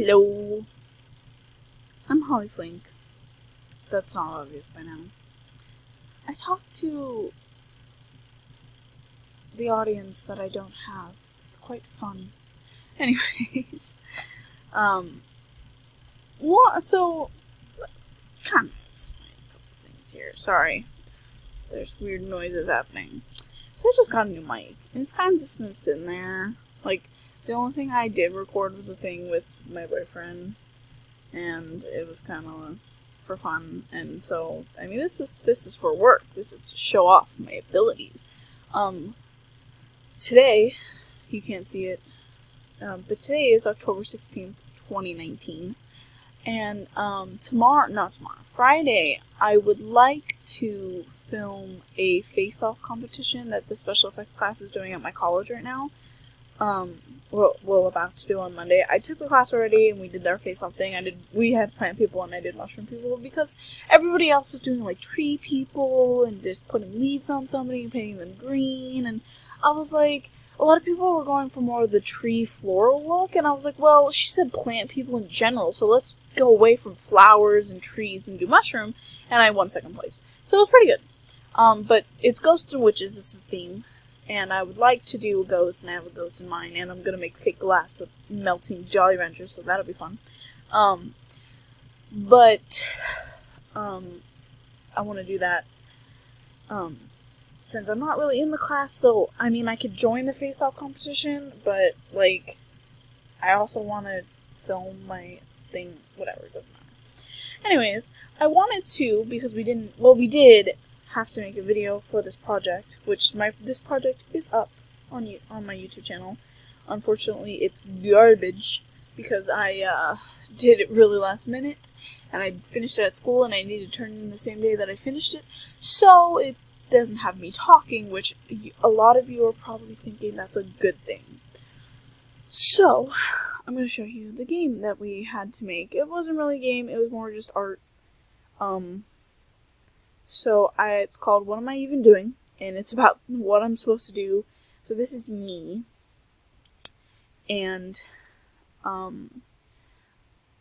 Hello, I'm Holly Flink. That's not obvious by now. I talk to the audience that I don't have. It's quite fun. Anyways, so let's kind of explain a couple things here. Sorry, there's weird noises happening. So I just got a new mic, and it's kind of just been sitting there. Like, the only thing I did record was a thing with my boyfriend, and it was kind of for fun. And so, I mean, this is for work. This is to show off my abilities. Today, you can't see it, but today is October 16th, 2019. And Friday, I would like to film a face-off competition that the special effects class is doing at my college right now. We're about to do on Monday. I took the class already, and we did our face-off thing. We had plant people, and I did mushroom people, because everybody else was doing, like, tree people, and just putting leaves on somebody, and painting them green, and I was like, a lot of people were going for more of the tree floral look, and I was like, well, she said plant people in general, so let's go away from flowers and trees and do mushroom, and I won second place. So it was pretty good. But it's ghosts and witches is the theme, and I would like to do a ghost, and I have a ghost in mind, and I'm going to make fake glass with melting Jolly Ranchers, so that'll be fun. I want to do that, since I'm not really in the class, so, I mean, I could join the face-off competition, but, like, I also want to film my thing, whatever, it doesn't matter. Anyways, I wanted to, because we did have to make a video for this project, which this project is up on my YouTube channel. Unfortunately, it's garbage, because I did it really last minute, and I finished it at school, and I needed to turn it in the same day that I finished it, so it doesn't have me talking, which a lot of you are probably thinking that's a good thing. So, I'm going to show you the game that we had to make. It wasn't really a game, it was more just art. It's called What Am I Even Doing? And it's about what I'm supposed to do. So this is me. And,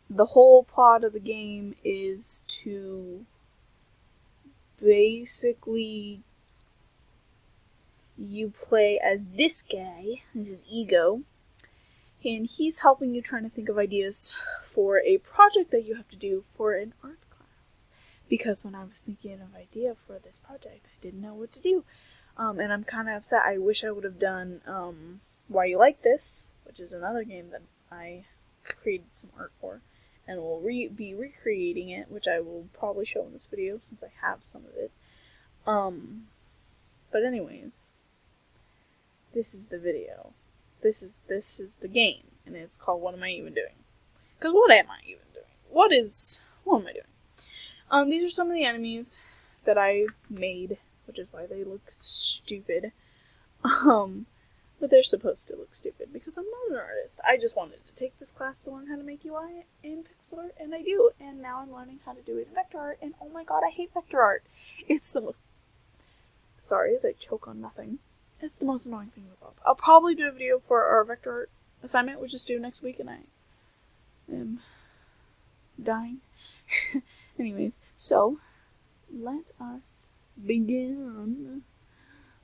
the whole plot of the game is to basically, you play as this guy. This is Ego. And he's helping you trying to think of ideas for a project that you have to do for an art class. Because when I was thinking of an idea for this project, I didn't know what to do. And I'm kind of upset. I wish I would have done Why You Like This, which is another game that I created some art for. And we'll be recreating it, which I will probably show in this video since I have some of it. But anyways, this is the video. This is the game, and it's called What Am I Even Doing? Because what am I even doing? What am I doing? These are some of the enemies that I made, which is why they look stupid. But they're supposed to look stupid, because I'm not an artist. I just wanted to take this class to learn how to make UI in pixel art, and I do, and now I'm learning how to do it in vector art, and oh my god, I hate vector art. It's the most... Sorry as I choke on nothing. It's the most annoying thing in the world. I'll probably do a video for our vector art assignment, which is due next week, and I am dying. Anyways, so, let us begin.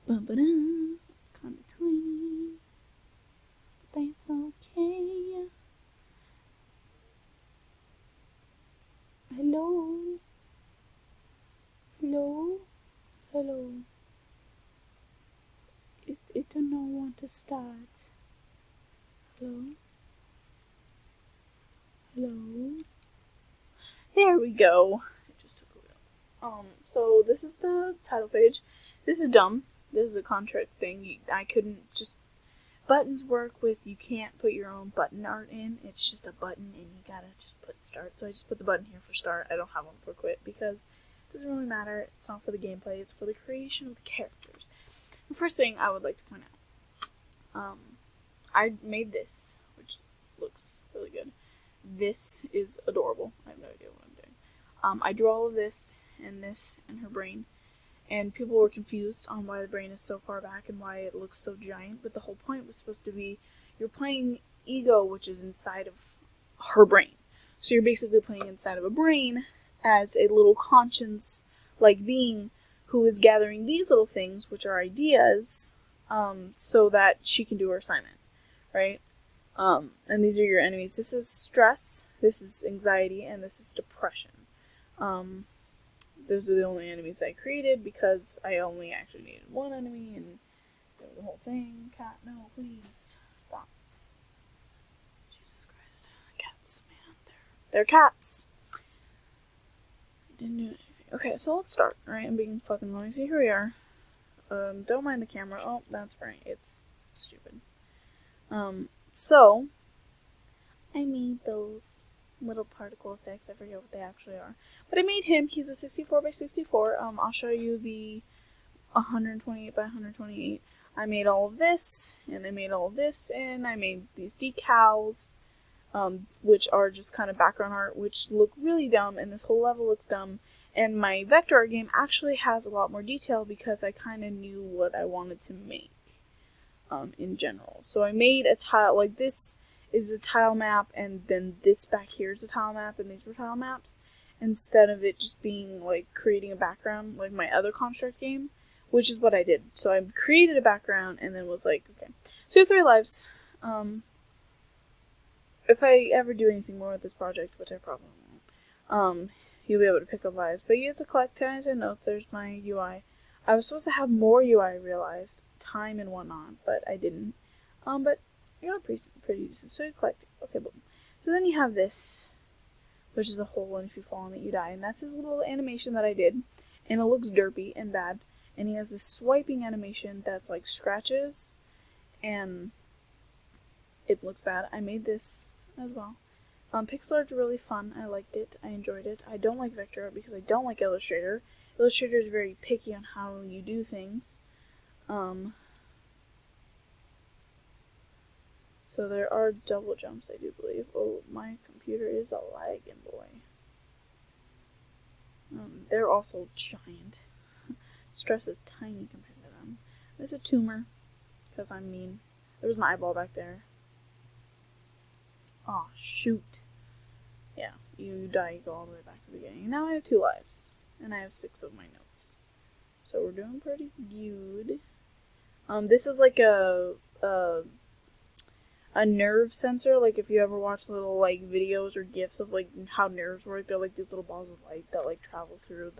Ba-ba-da. It's kind of tiny, but that's okay. Hello? Hello? Hello? It don't know when to start. Hello? Hello? There we go. It just took a while. So this is the title page. This is dumb. This is a contract thing. I couldn't just... Buttons work with, you can't put your own button art in. It's just a button and you gotta just put start. So I just put the button here for start. I don't have one for quit because it doesn't really matter. It's not for the gameplay. It's for the creation of the characters. The first thing I would like to point out, I made this, which looks really good. This is adorable. I have no idea what I'm doing. I drew all of this and her brain, and people were confused on why the brain is so far back and why it looks so giant, but the whole point was supposed to be you're playing Ego, which is inside of her brain. So you're basically playing inside of a brain as a little conscience-like being who is gathering these little things, which are ideas, so that she can do her assignment, right? And these are your enemies. This is stress, this is anxiety, and this is depression. Those are the only enemies I created because I only actually needed one enemy, and the whole thing. Cat, no, please stop. Jesus Christ, cats, man, they're cats. Didn't do anything. Okay, so let's start. Alright, I'm being fucking noisy. Here we are. Don't mind the camera. Oh, that's right. It's stupid. So I made those little particle effects. I forget what they actually are. But I made him. He's a 64 by 64. I'll show you the 128 by 128. I made all of this, and I made all of this, and I made these decals, which are just kind of background art, which look really dumb, and this whole level looks dumb. And my vector art game actually has a lot more detail because I kind of knew what I wanted to make, in general. So I made a tile, like this is a tile map, and then this back here is a tile map, and these were tile maps, instead of it just being like creating a background like my other construct game, which is what I did. So I created a background and then was like, okay, so you have 3 lives. If I ever do anything more with this project, which I probably won't, you'll be able to pick up lives, but you have to collect 10 notes. There's my UI. I was supposed to have more UI, I realized, time and whatnot, but I didn't. But you got pretty decent, so you collect it. Okay, boom. So then you have this, which is a hole, and if you fall in it, you die, and that's his little animation that I did, and it looks derpy and bad, and he has this swiping animation that's like scratches, and it looks bad. I made this as well. Pixel art's really fun. I liked it. I enjoyed it. I don't like vector art because I don't like Illustrator. Illustrator is very picky on how you do things. So there are double jumps, I do believe. Oh, my computer is a lagging, boy. They're also giant. Stress is tiny compared to them. There's a tumor, because I'm mean. There was an eyeball back there. Oh, shoot. Yeah, you die, you go all the way back to the beginning. Now I have 2 lives, and I have 6 of my notes. So we're doing pretty good. This is like a nerve sensor. Like if you ever watch little like videos or gifs of like how nerves work, they're like these little balls of light that like travel through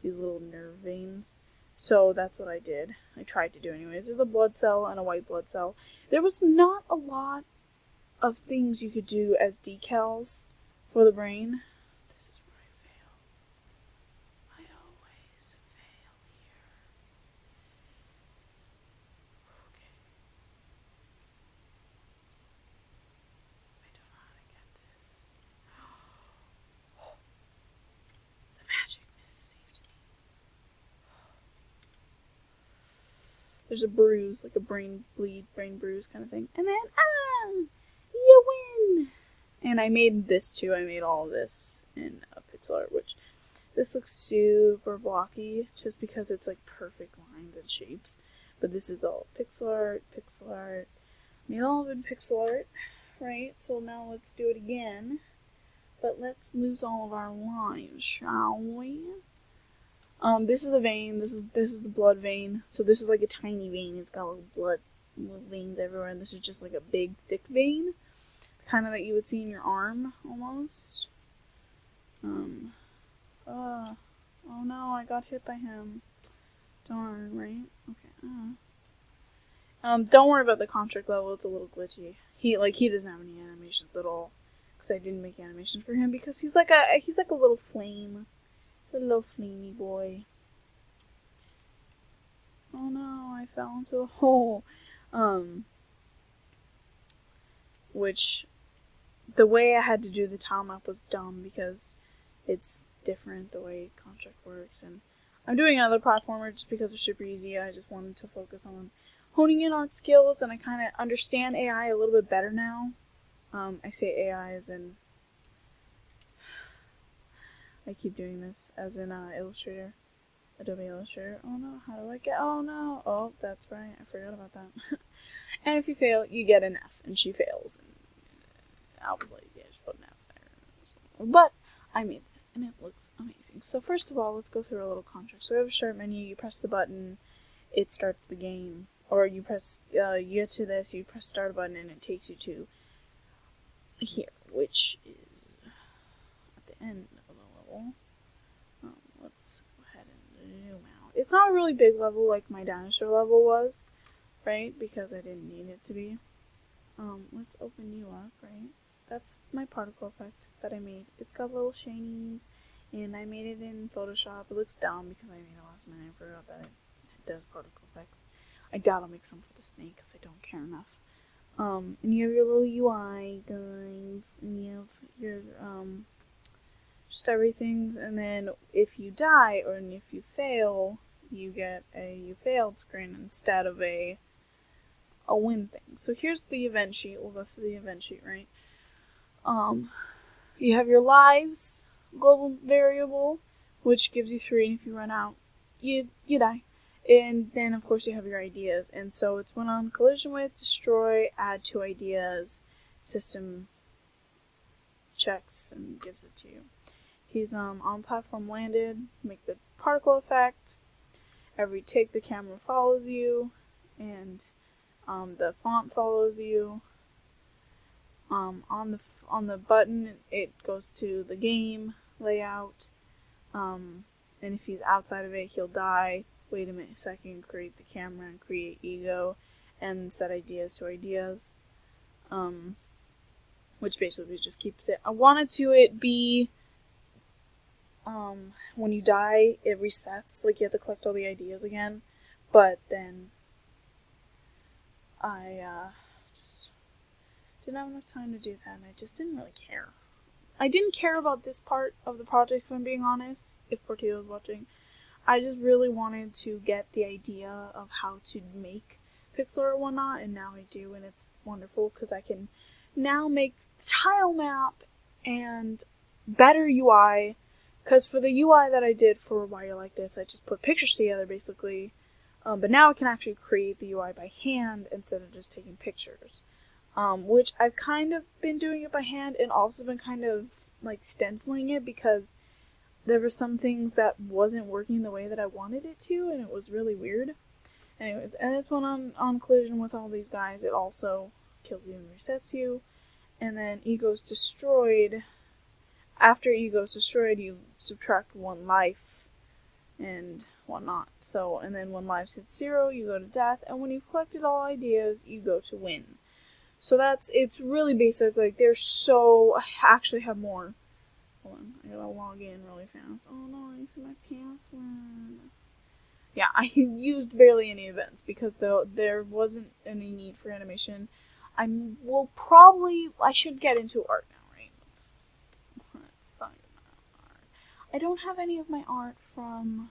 these little nerve veins. So that's what I did. I tried to do anyways. There's a blood cell and a white blood cell. There was not a lot of things you could do as decals for the brain. This is where I fail. I always fail here. Okay. I don't know how to get this. The magicness saved me. There's a bruise, like a brain bruise kind of thing. And then, you win! And I made this too. I made all of this in pixel art, which this looks super blocky just because it's like perfect lines and shapes. But this is all pixel art. I made all of it in pixel art, right? So now let's do it again. But let's lose all of our lines, shall we? This is a vein. This is the blood vein. So this is like a tiny vein. It's got little veins everywhere, and this is just like a big, thick vein. Kind of that you would see in your arm, almost. Oh no, I got hit by him. Darn, right? Okay, don't worry about the contract level, it's a little glitchy. He doesn't have any animations at all. Because I didn't make animations for him, because he's like a little flame. A little flamey boy. Oh no, I fell into a hole. Which, the way I had to do the tile map was dumb because it's different the way construct works, and I'm doing another platformer just because it's super easy. I just wanted to focus on honing in art skills, and I kind of understand AI a little bit better now. I say AI as in, I keep doing this, as in Illustrator, Adobe Illustrator. Oh no, how do I get, oh no, oh, that's right, I forgot about that. And if you fail, you get an F, and she fails. I was like, yeah, just put an F there. But I made this, and it looks amazing. So first of all, let's go through a little contract. So we have a start menu. You press the button, it starts the game. Or you press, you get to this, you press start button, and it takes you to here, which is at the end of the level. Let's go ahead and zoom out. It's not a really big level like my dinosaur level was, right? Because I didn't need it to be. Let's open you up, right? That's my particle effect that I made. It's got little shinies, and I made it in Photoshop. It looks dumb because I made it last minute. I forgot that it does particle effects. I doubt I'll make some for the snake because I don't care enough. And you have your little UI, guys, and you have your, just everything, and then if you die, or if you fail, you get a you failed screen instead of a win thing. So here's the event sheet. We'll go through the event sheet, right? You have your lives global variable, which gives you 3, and if you run out, you die. And then, of course, you have your ideas. And so it's when on collision with, destroy, add 2 ideas, system checks and gives it to you. He's on platform landed, make the particle effect. Every take the camera follows you, and the font follows you. On the button, it goes to the game layout. And if he's outside of it, he'll die. Wait a minute, second, create the camera and create ego, and set ideas to ideas. Which basically just keeps it. I wanted to it be, when you die, it resets, like you have to collect all the ideas again, but then I just didn't have enough time to do that, and I just didn't really care. I didn't care about this part of the project, if I'm being honest, if Portillo was watching. I just really wanted to get the idea of how to make pixel art and whatnot, and now I do, and it's wonderful, because I can now make tile map and better UI, because for the UI that I did for Why You're Like This, I just put pictures together, basically, but now I can actually create the UI by hand instead of just taking pictures, which I've kind of been doing it by hand, and also been kind of, like, stenciling it, because there were some things that wasn't working the way that I wanted it to, and it was really weird. Anyways, and this one on collision with all these guys, it also kills you and resets you. And then ego's destroyed. After ego's destroyed, you subtract 1 life and whatnot. So, and then when lives hit 0, you go to death. And when you've collected all ideas, you go to win. So it's really basic. Like, I actually have more. Hold on, I gotta log in really fast. Oh no, I see my password. Yeah, I used barely any events because there wasn't any need for animation. I should get into art now, right? Let's talk about art. I don't have any of my art from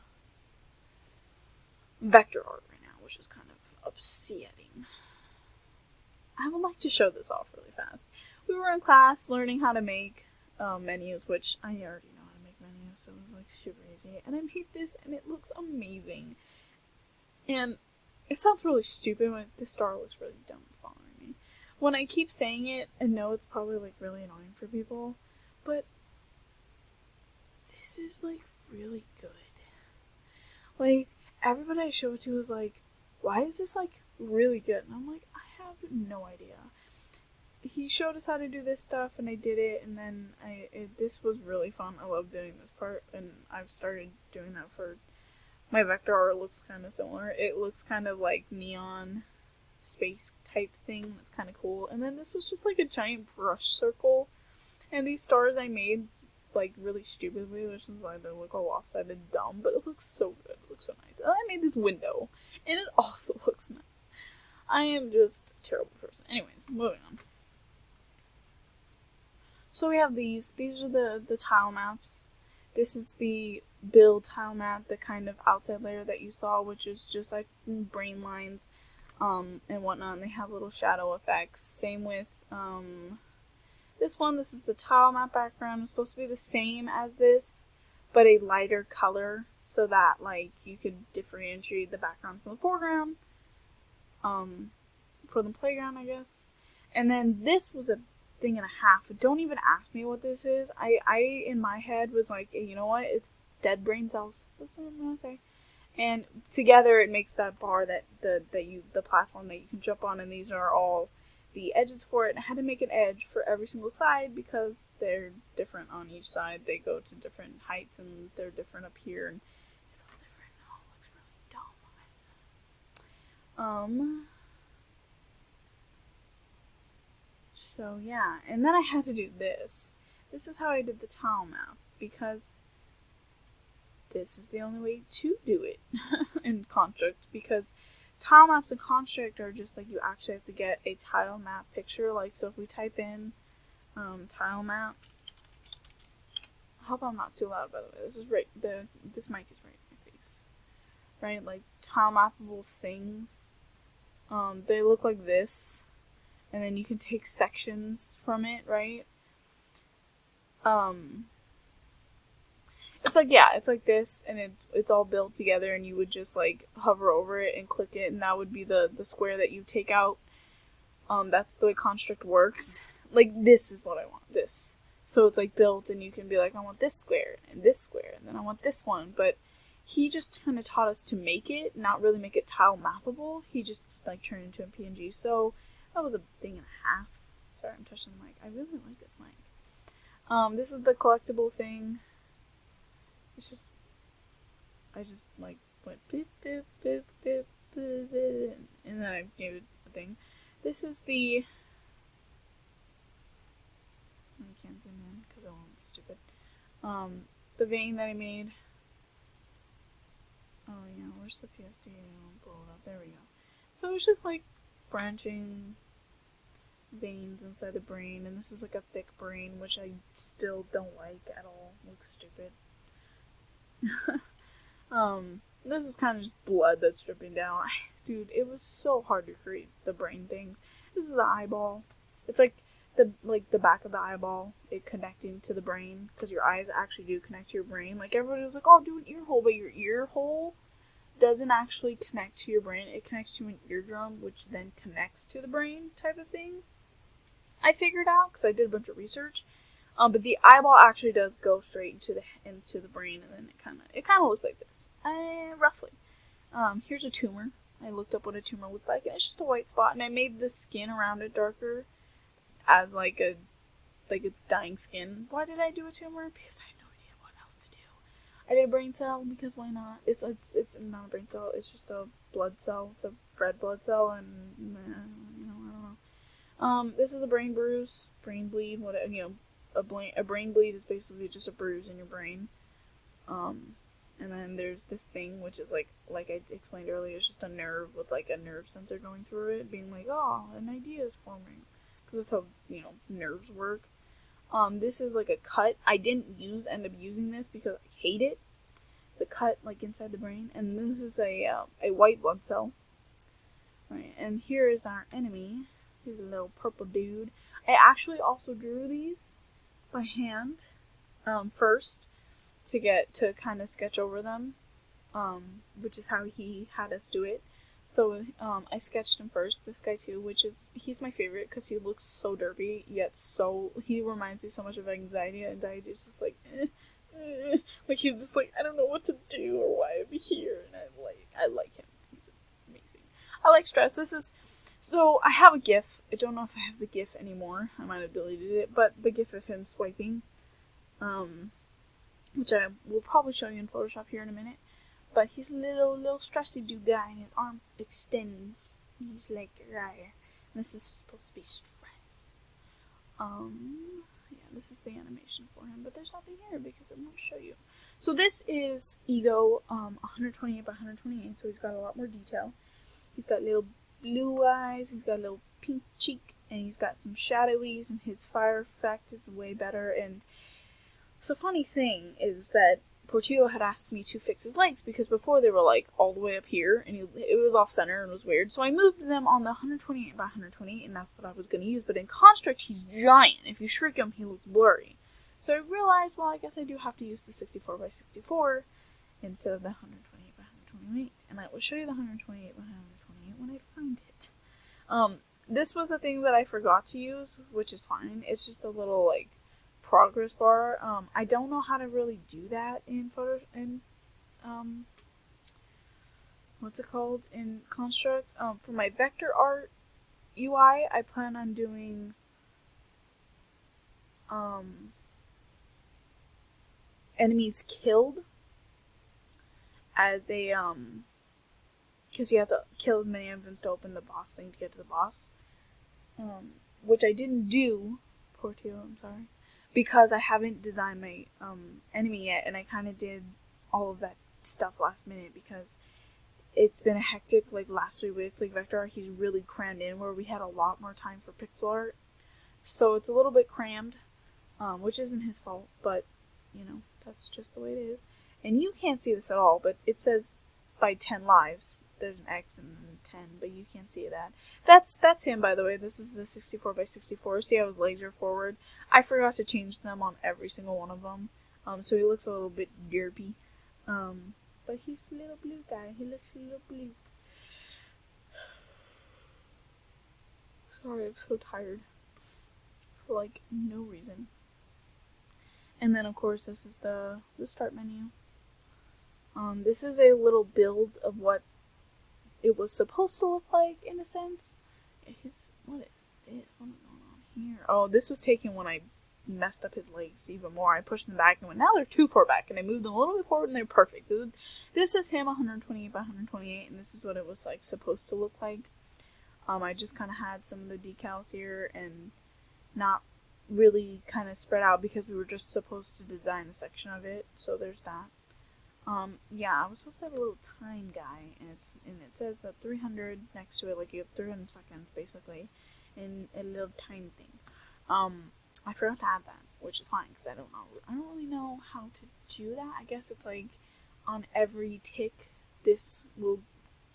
vector art right now, which is kind of upsetting. I would like to show this off really fast. We were in class learning how to make menus, which I already know how to make menus, so it was like super easy. And I made this, and it looks amazing. And it sounds really stupid when this star looks really dumb. It's bothering me. When I keep saying it, and know it's probably like really annoying for people, but this is like really good. Like, everybody I show it to is like, why is this like really good? And I'm like, I have no idea. He showed us how to do this stuff, and I did it, and then this was really fun. I love doing this part, and I've started doing that for my vector art. Looks kind of similar. It looks kind of like neon space type thing. That's kind of cool. And then this was just like a giant brush circle, and these stars I made like really stupidly, which is why they look all lopsided dumb, but it looks so good. It looks so nice. And I made this window, and it also looks nice. I am just a terrible person. Anyways, moving on. So we have these. These are the tile maps. This is the build tile map, the kind of outside layer that you saw, which is just like brain lines and whatnot. And they have little shadow effects. Same with this one. This is the tile map background. It's supposed to be the same as this, but a lighter color, so that like you could differentiate the background from the foreground. For the playground, I guess. And then this was a thing and a half. Don't even ask me what this is. I in my head was like, hey, you know what? It's dead brain cells. That's what I'm gonna say. And together it makes that bar that the platform that you can jump on, and these are all the edges for it. I had to make an edge for every single side because they're different on each side. They go to different heights and they're different up here, and it's all different. Oh, it looks really dumb. So yeah, and then I had to do this. This is how I did the tile map, because this is the only way to do it in Construct, because tile maps in Construct are just like, you actually have to get a tile map picture. Like, so if we type in tile map, I hope I'm not too loud, by the way. This is right, this mic is right in my face. Right, like tile mappable things. They look like this, and then you can take sections from it, right? It's like, yeah, it's like this, and it's all built together, and you would just like hover over it and click it, and that would be the square that you take out. That's the way Construct works. Like, this is what I want, this. So it's like built, and you can be like, I want this square, and then I want this one. But he just kind of taught us to make it, not really make it tile mappable. He just like turned it into a PNG. So that was a thing and a half. Sorry, I'm touching the mic. I really like this mic. This is the collectible thing. It's just, I just like went beep, beep, beep, beep, beep, beep, and then I gave it a thing. This is the, I can't zoom in because I want stupid. The vein that I made. Oh yeah, where's the PSD? I'll blow it up. There we go. So it's just like branching veins inside the brain, and this is like a thick brain, which I still don't like at all. Looks stupid. This is kind of just blood that's dripping down. Dude, it was so hard to create the brain things. This is the eyeball. It's like the back of the eyeball, it connecting to the brain, because your eyes actually do connect to your brain. Like, everybody was like, oh, do an ear hole, but your ear hole doesn't actually connect to your brain. It connects to an eardrum, which then connects to the brain, type of thing. I figured out because I did a bunch of research. But the eyeball actually does go straight into the brain, and then it kind of looks like this, roughly. Here's a tumor. I looked up what a tumor looked like, and it's just a white spot. And I made the skin around it darker, as like it's dying skin. Why did I do a tumor? Because I have no idea what else to do. I did a brain cell because why not? It's not a brain cell. It's just a blood cell. It's a red blood cell, and I don't know. This is a brain bruise, brain bleed. Whatever, A brain bleed is basically just a bruise in your brain. And then there's this thing, which is like I explained earlier, it's just a nerve with like a nerve sensor going through it, being like, oh, an idea is forming. Because that's how, nerves work. This is like a cut. I didn't end up using this because I hate it. It's a cut like inside the brain. And this is a white blood cell. Right, and here is our enemy. He's a little purple dude. I actually also drew these by hand first to kind of sketch over them, which is how he had us do it. So I sketched him first, this guy too, he's my favorite because he looks so derpy, yet he reminds me so much of Anxiety. Anxiety is just like, like he's just like, I don't know what to do or why I'm here, and I like him. He's amazing. I like Stress. So I have a GIF. I don't know if I have the GIF anymore. I might have deleted it, but the GIF of him swiping, which I will probably show you in Photoshop here in a minute. But he's a little stressy dude guy, and his arm extends. He's like, right. This is supposed to be Stress. Yeah, this is the animation for him, but there's nothing here because I'm going to show you. So this is Ego, 128 by 128, so he's got a lot more detail. He's got little blue eyes, he's got a little pink cheek, and he's got some shadowies, and his fire effect is way better. And so funny thing is that Portillo had asked me to fix his legs, because before they were like all the way up here, and it was off center and it was weird. So I moved them on the 128 by 128, and that's what I was going to use. But in Construct, he's giant. If you shrink him, he looks blurry. So I realized, well, I guess I do have to use the 64 by 64 instead of the 128 by 128. And I will show you the 128 by 128 when I find it. this was a thing that I forgot to use, which is fine. It's just a little like progress bar. I don't know how to really do that in um what's it called, in Construct. For my vector art UI, I plan on doing enemies killed as a because you have to kill as many enemies to open the boss thing to get to the boss. Which I didn't do, Portio, I'm sorry, because I haven't designed my enemy yet, and I kind of did all of that stuff last minute because it's been a hectic like last 3 weeks. Like vector art, he's really crammed in where we had a lot more time for pixel art, so it's a little bit crammed, which isn't his fault, but you know, that's just the way it is. And you can't see this at all, but it says by 10 lives. There's an X and 10, but you can't see that. That's him, by the way. This is the 64 by 64. See how his legs are forward? I forgot to change them on every single one of them. So he looks a little bit derpy. But he's a little blue guy. He looks a little blue. Sorry, I'm so tired. For like no reason. And then of course this is the start menu. This is a little build of what it was supposed to look like, in a sense. What is this? What is going on here? Oh, this was taken when I messed up his legs even more. I pushed them back and went, now they're too far back, and I moved them a little bit forward and they're perfect. This is him 128 by 128, and this is what it was like supposed to look like. I just kind of had some of the decals here and not really kind of spread out because we were just supposed to design a section of it, so there's that. Yeah, I was supposed to have a little time guy, and it says that 300 next to it, like you have 300 seconds basically, and a little time thing. I forgot to add that, which is fine because I don't really know how to do that. I guess it's like on every tick, this will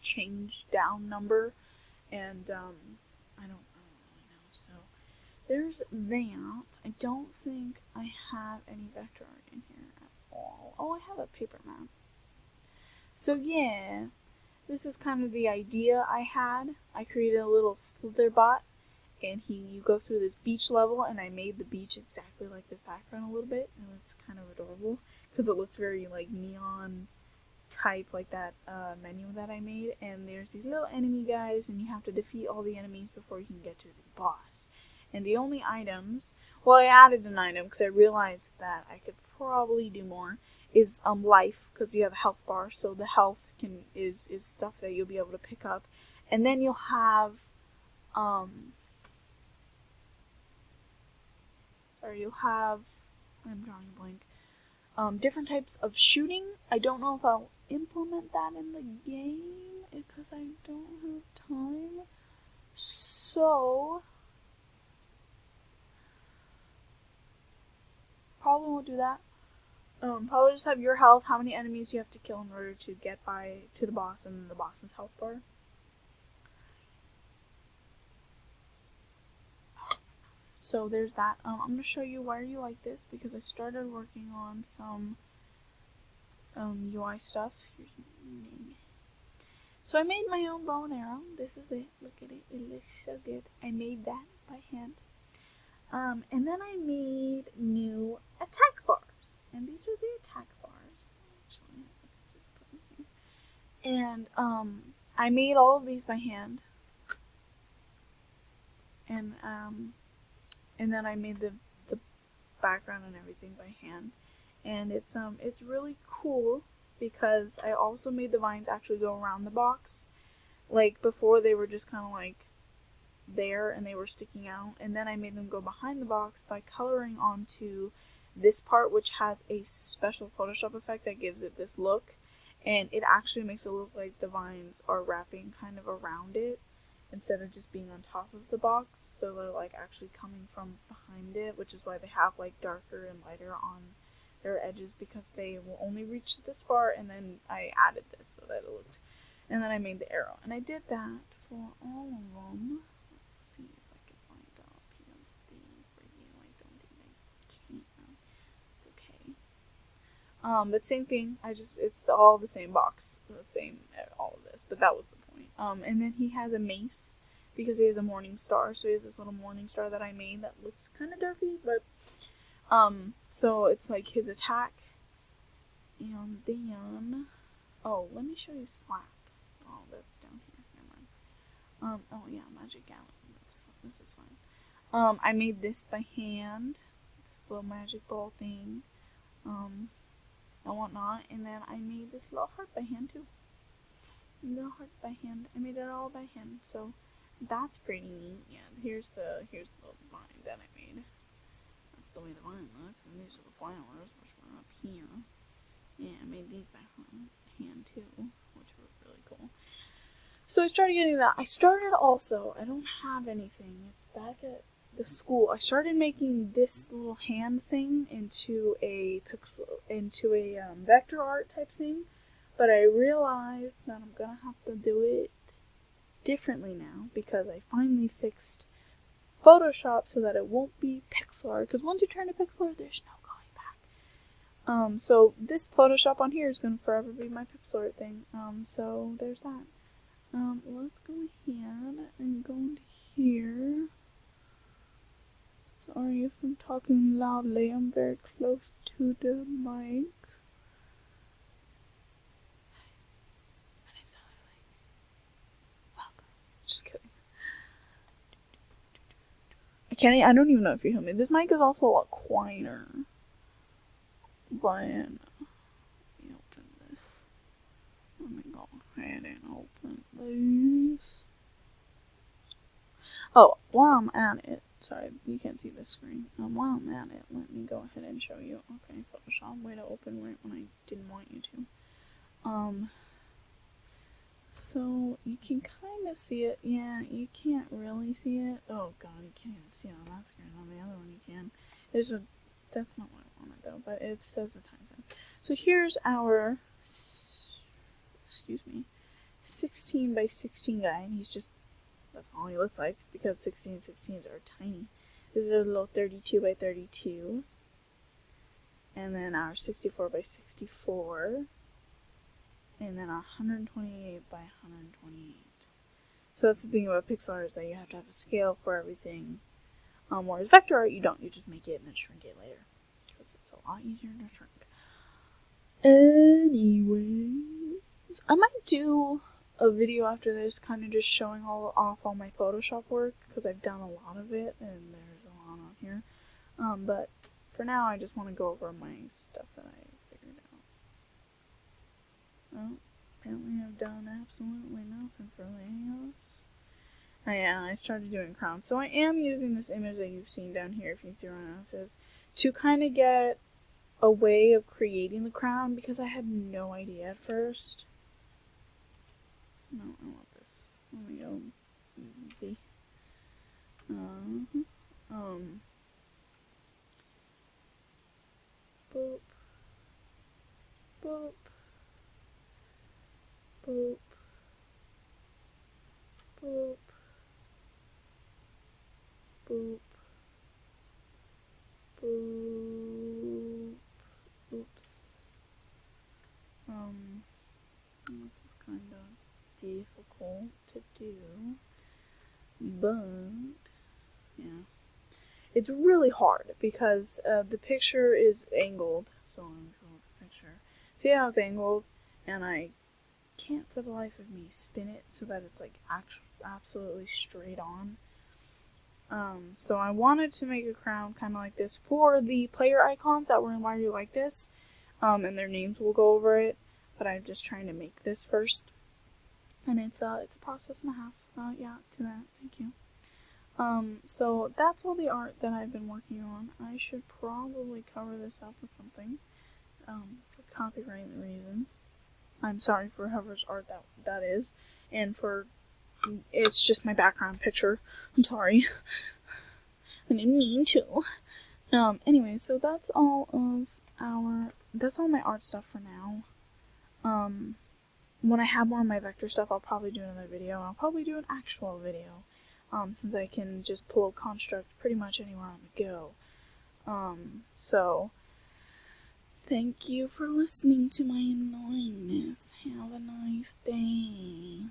change down number, and I don't really know. So there's that. I don't think I have any vector art in here at all. Oh, I have a paper map. So yeah, this is kind of the idea I had. I created a little Slitherbot, and you go through this beach level, and I made the beach exactly like this background a little bit, and it's kind of adorable because it looks very like neon type, like that menu that I made. And there's these little enemy guys, and you have to defeat all the enemies before you can get to the boss. And the only items, well, I added an item because I realized that I could probably do more, is life, because you have a health bar, so the health is stuff that you'll be able to pick up. And then you'll have I'm drawing a blank. Different types of shooting. I don't know if I'll implement that in the game because I don't have time. So probably won't do that. Probably just have your health, how many enemies you have to kill in order to get to the boss, and the boss's health bar. So there's that. I'm going to show you why are you like this, because I started working on some UI stuff. Here's my name. So I made my own bow and arrow. This is it. Look at it. It looks so good. I made that by hand. And then I made new attack bars. And these are the attack bars. Actually, let's just put them here. And I made all of these by hand. And then I made the background and everything by hand. And it's really cool because I also made the vines actually go around the box. Like before, they were just kind of like there and they were sticking out, and then I made them go behind the box by coloring onto this part, which has a special Photoshop effect that gives it this look, and it actually makes it look like the vines are wrapping kind of around it instead of just being on top of the box, so they're like actually coming from behind it, which is why they have like darker and lighter on their edges, because they will only reach this far. And then I added this so that it looked, and then I made the arrow, and I did that for all of them. Let's see if I can find a PFD for you. I don't think I can. It's okay. But same thing. It's all the same box, the same all of this. But that was the point. And then he has a mace because he has a morning star. So he has this little morning star that I made that looks kind of derpy, but so it's like his attack. And then, oh, let me show you Slap. Oh, that's down here. Never mind. Oh yeah, Magic Gaa105. This is fine. I made this by hand. This little magic ball thing. And whatnot. And then I made this little heart by hand too. Little heart by hand. I made it all by hand. So that's pretty neat. Yeah, here's the little vine that I made. That's the way the vine looks. And these are the flowers, which were up here. Yeah, I made these by hand too, which were really cool. So I started getting that. I don't have anything. It's back at the school. I started making this little hand thing into a vector art type thing, but I realized that I'm gonna have to do it differently now because I finally fixed Photoshop so that it won't be pixel art. Because once you turn to pixel art, there's no going back. So this Photoshop on here is gonna forever be my pixel art thing. So there's that. Let's go ahead and go into here. Sorry if I'm talking loudly, I'm very close to the mic. Hi, my name's Allie. Welcome. Just kidding. I don't even know if you hear me. This mic is also a lot quieter. But, let me open this. Let me go ahead and open this. Oh, while I'm at it, sorry, you can't see the screen. While I'm at it, let me go ahead and show you. Okay, Photoshop, way to open right when I didn't want you to. So you can kind of see it. Yeah, you can't really see it. Oh god, you can't even see it on that screen. On the other one, you can. That's not what I wanted though, but it says the time zone. So here's our, 16 by 16 guy, and that's all he looks like, because 16s are tiny. This is a little 32 by 32. And then our 64 by 64. And then 128 by 128. So that's the thing about pixel art, is that you have to have a scale for everything. Whereas vector art, you don't. You just make it and then shrink it later. Because it's a lot easier to shrink. Anyways, I might do a video after this, kind of just showing off all my Photoshop work, because I've done a lot of it, and there's a lot on here. But for now, I just want to go over my stuff that I figured out. Oh, apparently I've done absolutely nothing for Leos. Oh yeah, I started doing crowns. So I am using this image that you've seen down here, if you can see what it says, to kind of get a way of creating the crown, because I had no idea at first. No, I want this. Let me go easy. Boop. Boop. Boop. Boop. Boop. Boop. Oops. This is kind of difficult to do, but yeah, it's really hard because the picture is angled. So I'm going to go with the picture. See how it's angled, and I can't for the life of me spin it so that it's like absolutely straight on. So I wanted to make a crown kind of like this for the player icons that were in Why Are You Like This, and their names will go over it, but I'm just trying to make this first, and it's a process and a half. Yeah, to that, thank you. So that's all the art that I've been working on. I should probably cover this up with something, for copyright reasons. I'm sorry for whoever's art that is, and for, it's just my background picture. I'm sorry. I didn't mean to. Anyway, so that's all my art stuff for now. When I have more of my vector stuff, I'll probably do another video. I'll probably do an actual video, since I can just pull a construct pretty much anywhere on the go. So, thank you for listening to my annoyingness. Have a nice day.